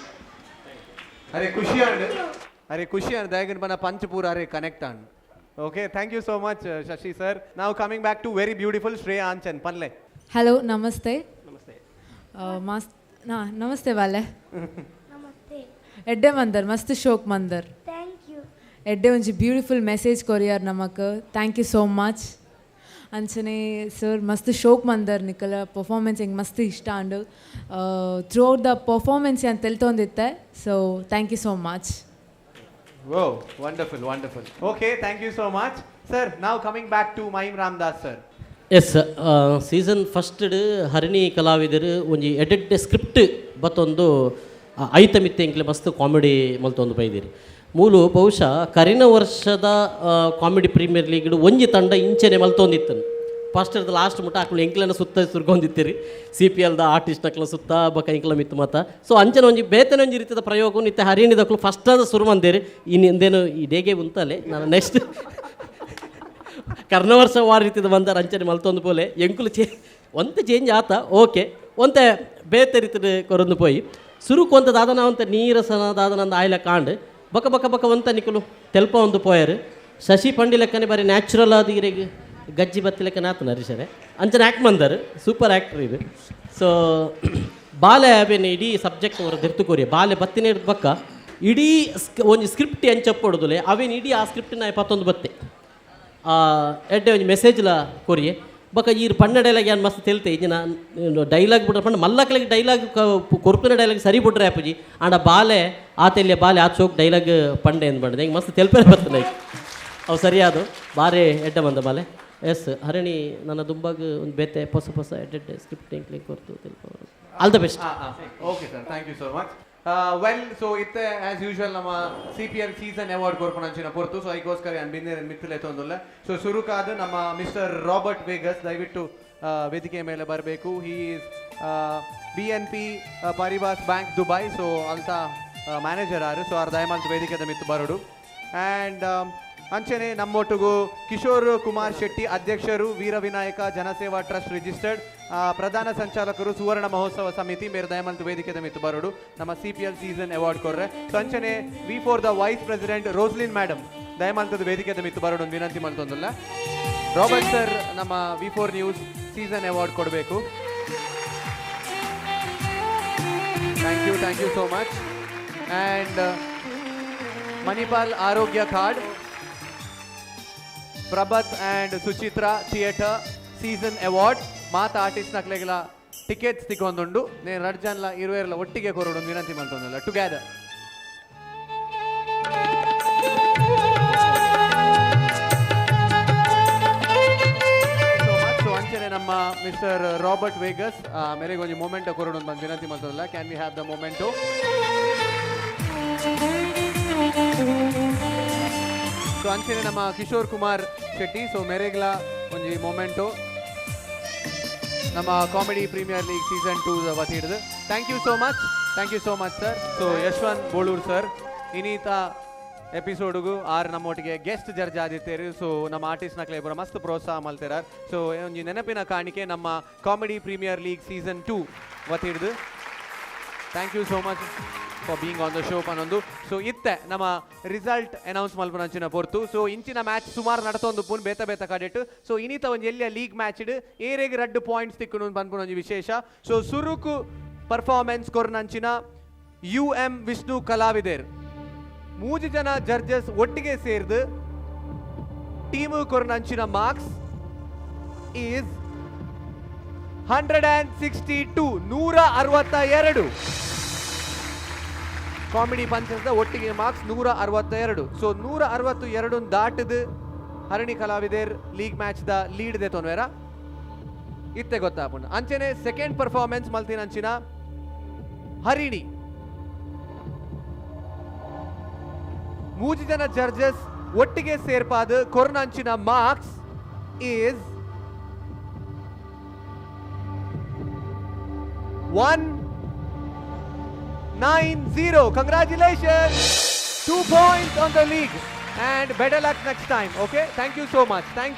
ಅರೆ ಖುಷಿ ಆಂಡ್ ದಯಗಂಡ್ ಬನ್ನ ಪಂಚಪೂರ ಅರೆ connect and okay thank you so much Shashi sir ನಾವು coming back to very beautiful Shreya Anchan ಪನ್ಲೆ ಹಲೋ ನಮಸ್ತೆ ನಮಸ್ತೆ ಬಾಲೆ ನಮಸ್ತೆ ಎಡ್ಡೆ ಮಂದರ್ ಮಸ್ತ್ ಶೋಕ್ ಮಂದರ್ ಥ್ಯಾಂಕ್ ಯು ಎಡ್ಡೆ ಒಂಜಿ ಬ್ಯೂಟಿಫುಲ್ ಮೆಸೇಜ್ ಕೊರಿಯರ್ ನಮಕ್ ಥ್ಯಾಂಕ್ ಯು ಸೋ ಮಚ್ ಅಂಚನೆ ಸರ್ ಮಸ್ತ್ ಶೋಕ್ ಮಂದರ್ ನಿಕಲ ಪರ್ಫಾರ್ಮೆನ್ಸ್ ಹೆಂಗೆ ಮಸ್ತ್ ಇಷ್ಟ ಅಂಡು ಥ್ರೂ ಔಟ್ ದ ಪರ್ಫಾರ್ಮೆನ್ಸ್ ಅಂತ ತಿಳ್ತೊಂದಿತ್ತೆ so thank you so much oh wonderful okay thank you so much sir ನಾವು coming back to Mahim Ramdas sir yes season first Harini ಕಲಾವಿದರು ಒಂಜಿ ಎಡೆಡ್ ಸ್ಕ್ರಿಪ್ಟ್ ಬತ್ತೊಂದು ಐತಮಿತ್ತೆ ಇಂಕ್ಲೆ ಮಸ್ತ್ ಕಾಮಿಡಿ ಮಲ್ತೊಂದು ಬೈದಿರಿ ಮೂಲು ಬಹುಶಃ ಕರಿನ ವರ್ಷದ ಕಾಮಿಡಿ ಪ್ರೀಮಿಯರ್ ಲೀಗ್ ಒಂಜಿ ತಂಡ ಇಂಚೆನೆ ಮಲ್ತೊಂದಿತ್ತನು ಫಸ್ಟ್ ಇರ್ದ ಲಾಸ್ಟ್ ಮುಟ್ಟ ಹಾಕೊಂಡು ಎಂಕ್ಲನ ಸುತ್ತ ಸುರ್ಗೊಂದಿತ್ತೀರಿ CPLದ ಆರ್ಟಿಸ್ಟ್ ನಕ್ಲ ಸುತ್ತ ಬಕ ಇಂಕ್ಲ ಮಿತ್ತು ಮತ ಸೊ ಅಂಚನೆ ಒಂಜಿ ಬೇತನೆ ಒಂಜಿ ರೀತಿಯ ಪ್ರಯೋಗ ನಿತ್ಯ ಹರಿಣಿದಕ್ಲು ಫಸ್ಟ್ ಆದ ಸುರು ಮಂದೇರಿ ಇನ್ನೇನು ಈ ಡೇಗೆ ಉಂತಲೆ ನಾನು ನೆಕ್ಸ್ಟ್ ಕರ್ನ ವರ್ಷ ವಾರ ರೀತಿದ ಬಂದಾರ ಅಂಚನೆ ಮಲ್ತೊಂದು ಪೋಲೆ ಎಂಕುಲು ಒಂತೆ ಚೇಂಜ್ ಆತ ಓಕೆ ಒಂತೆ ಬೇತೆ ರೀತಿದ ಕೊರೊಂದು ಪೋಯಿ ಸುರುಕು ಒಂತ ದಾದನ ಒಂತ ನೀರಸನ ದಾದನಂದ ಆಯ್ಲ ಕಾಂಡ್ ಬಕ ಬಕ ಬಕ ಒಂತ ನಿಕುಲು ತೆಲ್ಪ ಒಂದು ಪೋಯರು ಶಶಿ ಪಂಡಿ ಲೆಕ್ಕನೆ ಬಾರಿ ನ್ಯಾಚುರಲ್ ಆದ ಇರೆಗೆ ಗಜ್ಜಿ ಬತ್ತಿ ಲೆಕ್ಕನ ಆತನ ಹರೀಶರೇ ಅಂಚನೆ ಆ್ಯಕ್ಟ್ ಬಂದರು ಸೂಪರ್ ಆ್ಯಕ್ಟರ್ ಇದು ಸೊ ಬಾಲೆ ಅವೇನು ಇಡೀ ಸಬ್ಜೆಕ್ಟ್ ಅವರು ದೆರ್ತು ಕೊರಿಯ ಬಾಲೆ ಬತ್ತಿನ ಬಕ್ಕ ಇಡೀ ಒಂದು ಸ್ಕ್ರಿಪ್ಟ್ ಎಂಚಪ್ಪೊಡುದುಲೆ ಅವೇನು ಇಡೀ ಆ ಸ್ಕ್ರಿಪ್ಟಿನ 21 ಬತ್ತೆ ಎಡ್ಡೆ ಒಂದು ಮೆಸೇಜ್ಲ ಕೊರಿಯೆ ಬಕ ಈ ಪಣ್ಣ ಡೈಲಾಗ್ ಏನು ಮಸ್ತ್ ತೆಲ್ತೆ ಈಜಿನ ಡೈಲಾಗ್ ಬಿಟ್ರೆ ಪಂಡ ಮಲ್ಲಕ್ಲಿಗೆ ಡೈಲಾಗ್ ಕೊರ್ಪಿನ ಡೈಲಾಗ್ ಸರಿ ಬಿಟ್ರೆ ಅಪ್ಪಜಿ ಆಂಡ ಬಾಲೆ ಆತೆಲ್ಯ ಬಾಲೆ ಆ ಚೋಕ್ ಡೈಲಾಗ್ ಪಂಡೆ ಎಂದು ಬಂಡಿದೆ ಹಿಂಗೆ ಮಸ್ತ್ ತೆಲ್ಪೇನೆ ಬರ್ತದೆ ಅವು ಸರಿಯಾದು ಬಾರಿ ಎಡ್ಡೆ ಬಂದ ಬಾಲೆ ಎಸ್ ಹರಿಣಿ ನನ್ನ ದುಂಬಾಗ ಒಂದು ಬೇತೆ ಹೊಸ ಎಡ್ಡೆ ಸ್ಕ್ರಿಪ್ಟ್ ಕ್ಲಿಕ್ ಕೊರ್ತು all the best okay sir thank you so much well so ಇತ್ತೆ ಆಸ್ ಯೂಶುವಲ್ ನಮ್ಮ CPL ಸೀಸನ್ ಅವಾರ್ಡ್ ಕೊರ್ಪಣಂಚಿನ ಪೊರ್ತು ಸೊ ಐಗೋಸ್ಕರ ಏನು ಬಿನ್ನೇರು ಮಿತ್ತಲೆ ತೊಂದಿಲ್ಲ ಸೊ ಶುರುಕಾದ ನಮ್ಮ ಮಿಸ್ಟರ್ ರಾಬರ್ಟ್ ವೇಗಸ್ ದಯವಿಟ್ಟು ವೇದಿಕೆ ಮೇಲೆ ಬರಬೇಕು he is BNP Paribas bank Dubai so ಅಂತ ಮ್ಯಾನೇಜರ್ ಆರು ಸೊ ಅವ್ರ ದಯಮಾಲ್ತು ವೇದಿಕೆದ ಮಿತ್ತು ಬರೋಡು ಆ್ಯಂಡ್ ಅಂಚನೆ ನಮ್ಮೊಟ್ಟಿಗೂ ಕಿಶೋರ್ ಕುಮಾರ್ ಶೆಟ್ಟಿ ಅಧ್ಯಕ್ಷರು ವೀರವಿನಾಯಕ ಜನಸೇವಾ ಟ್ರಸ್ಟ್ ರಿಜಿಸ್ಟರ್ಡ್ ಪ್ರಧಾನ ಸಂಚಾಲಕರು ಸುವರ್ಣ ಮಹೋತ್ಸವ ಸಮಿತಿ ಮೇರೆ ದಯಮಂತ್ ವೇದಿಕೆ ಮಿತ್ತು ಬರೋಡು ನಮ್ಮ CPL ಸೀಸನ್ ಅವಾರ್ಡ್ ಕೊರ್ರೆ ಸೊ ಅಂಚನೆ V4 the vice president Roslin madam ದಯಮಂತದ ವೇದಿಕೆ ಮಿತ್ತು ಬರೋಡು ವಿನಂತಿ ಮಾಡ್ತೊಂದಿಲ್ಲ ರಾಬರ್ಟ್ ಸರ್ ನಮ್ಮ V4 ನ್ಯೂಸ್ ಸೀಸನ್ ಅವಾರ್ಡ್ ಕೊಡಬೇಕು thank you so much and Manipal Arogya card Prabhat and Suchitra theatre season award ಮಾತ ಆರ್ಟಿಸ್ಟ್ ನಕ್ಲೆಗಳ ಟಿಕೆಟ್ಸ್ ತಿಕ್ಕೊಂದುಂಡು నేను 2 ಜನಲ 20 ಒಟ್ಟಿಗೆ ಕೊರೋಡು ವಿನಂತಿ ಮಾಡ್ತೊಂದಿಲ್ಲ ಟುಗೆದರ್ ಸೊ ಅಂಚನೆ ನಮ್ಮ ಮಿಸ್ಟರ್ ರಾಬರ್ಟ್ ವೇಗಸ್ ಮೇರೆಗೆ ಒಂದು ಮೊಮೆಂಟೋ ಕೊರೋಡು ಬಂದು ವಿನಂತಿ ಮಾಡ್ತೊಂದಿಲ್ಲ can we have the memento so ಅಂಚನೆ ನಮ್ಮ ಕಿಶೋರ್ ಕುಮಾರ್ ಶೆಟ್ಟಿ ಸೊ ಮೇರೆಗ್ಲ ಒಂದು ಮೊಮೆಂಟೋ ನಮ್ಮ ಕಾಮಿಡಿ ಪ್ರೀಮಿಯರ್ ಲೀಗ್ ಸೀಸನ್ 2 ವತಿ ಹಿಡಿದು thank you so much sir so Yashwant Bolur sir ಇನ್ನೀತ ಎಪಿಸೋಡ್ಗೂ ಆರು ನಮ್ಮೊಟ್ಟಿಗೆ ಗೆಸ್ಟ್ ಜಡ್ಜ್ ಆದಿತ್ತೇರಿ ಸೊ ನಮ್ಮ ಆರ್ಟಿಸ್ಟ್ ನಕ್ಲೆ ಇಬ್ಬರು ಮಸ್ತ್ ಪ್ರೋತ್ಸಾಹ ಮಲ್ತಿರ ಸೊ ಒಂದು ನೆನಪಿನ ಕಾಣಿಕೆ ನಮ್ಮ ಕಾಮಿಡಿ ಪ್ರೀಮಿಯರ್ ಲೀಗ್ ಸೀಸನ್ 2 ವತಿ ಹಿಡಿದು thank you so much for being on the show ಪನ್ನೊಂದು so ಇತ್ತೆ ನಮ್ಮ ರಿಸಲ್ಟ್ ಅನೌನ್ಸ್ ಮಲ್ಪನಂಚಿನ ಪೊರ್ತು ಸೊ ಇಂಚಿನ ಮ್ಯಾಚ್ ಸುಮಾರು ನಡತೊಂದು ಪೂನ್ ಬೇತ ಕಾಡಿಟ್ಟು ಸೊ ಇನ್ನಿತ ಒಂದು ಎಲ್ಲಿಯ ಲೀಗ್ ಮ್ಯಾಚ್ ಏರೆಗೆ 2 ಪಾಯಿಂಟ್ಸ್ ತಿಕ್ಕುನು ಪನ್ಪುನೊಂದು ವಿಶೇಷ ಸೊ ಸುರುಕು ಪರ್ಫಾರ್ಮೆನ್ಸ್ ಕೊರ್ನಂಚಿನ UM ವಿಷ್ಣು ಕಲಾವಿದೇರ್ 3 ಜನ ಜಡ್ಜಸ್ ಒಟ್ಟಿಗೆ ಸೇರಿದು ಟೀಮು ಕೊರ್ನಂಚಿನ ಮಾರ್ಕ್ಸ್ ಈಸ್ 162 162 ಕಾಮಿಡಿ ಪಂಚದ ಒಟ್ಟಿಗೆ ಮಾರ್ಕ್ಸ್ 162 ಸೊ 162 ದಾಟದು ಹರಿಣಿ ಕಲಾವಿದೇರ್ ಲೀಗ್ ಮ್ಯಾಚ್ ದ ಲೀಡ್ ದೇತೋನ್ವೇರ ಇತ್ತೆ ಗೊತ್ತಾಪುಂಡು ಅಂಚನೆ ಸೆಕೆಂಡ್ ಪರ್ಫಾರ್ಮೆನ್ಸ್ ಮಲ್ತಿನಂಚಿನ ಹರಿಣಿ ಮೂಜಿ ಜನ ಜಡ್ಜಸ್ ಒಟ್ಟಿಗೆ ಸೇರ್ಪಾದ ಕೊರ್ನಂಚಿನ marks is 190. Congratulations, 2 points on the league and better luck next time. Okay, thank you so much. Thank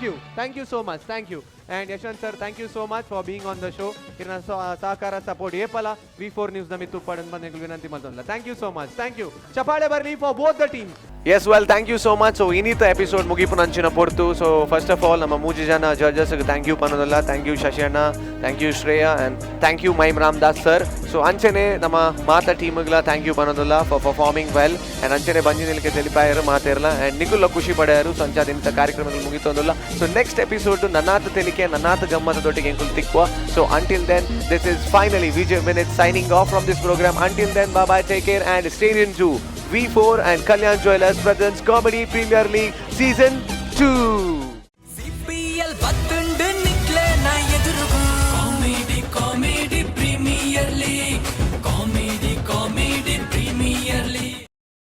you so much. Thank you. And Yashwant sir, thank you so much for being on the show. Irna sahakara support epala V4 News na mittu padan banegulu vinanti maltonda. Thank you so much. Thank you. Chapale barli for both the teams. Yes, well, thank you so much. So inita episode mugipunanchina portu. So first of all, nama ಮೂಜಿ ಜನ judges thank you panodolla. Thank you Shashi Anna, thank you Shreya, and thank you Maim Ramdas sir. So anchene nama ಮಾತ team gla thank you panodolla for performing well, and anchene banjinilke telipayru ಮಾತೆರ್ಲ and ನಿಖುಲ್ ಖುಷಿ ಪಡೆಯರು ಸಂಚಾದಿಂದ ಕಾರ್ಯಕ್ರಮಗಳು ಮುಗಿತೊಂದಲ್ಲ. So next episode ನನ್ನಾತ ತೆಲಿಕೆ ನನ್ನಾತ ಗಮ್ಮತದೊಟ್ಟಿಗೆ ಎಂಕುಲ್ ತಿಕ್ಕುವ. So until then, this is finally Vijay Minute signing off from this program. Until then, bye bye, take care, and stay tuned to V4 and Kalyan Jewellers presents Comedy Premier League Season 2.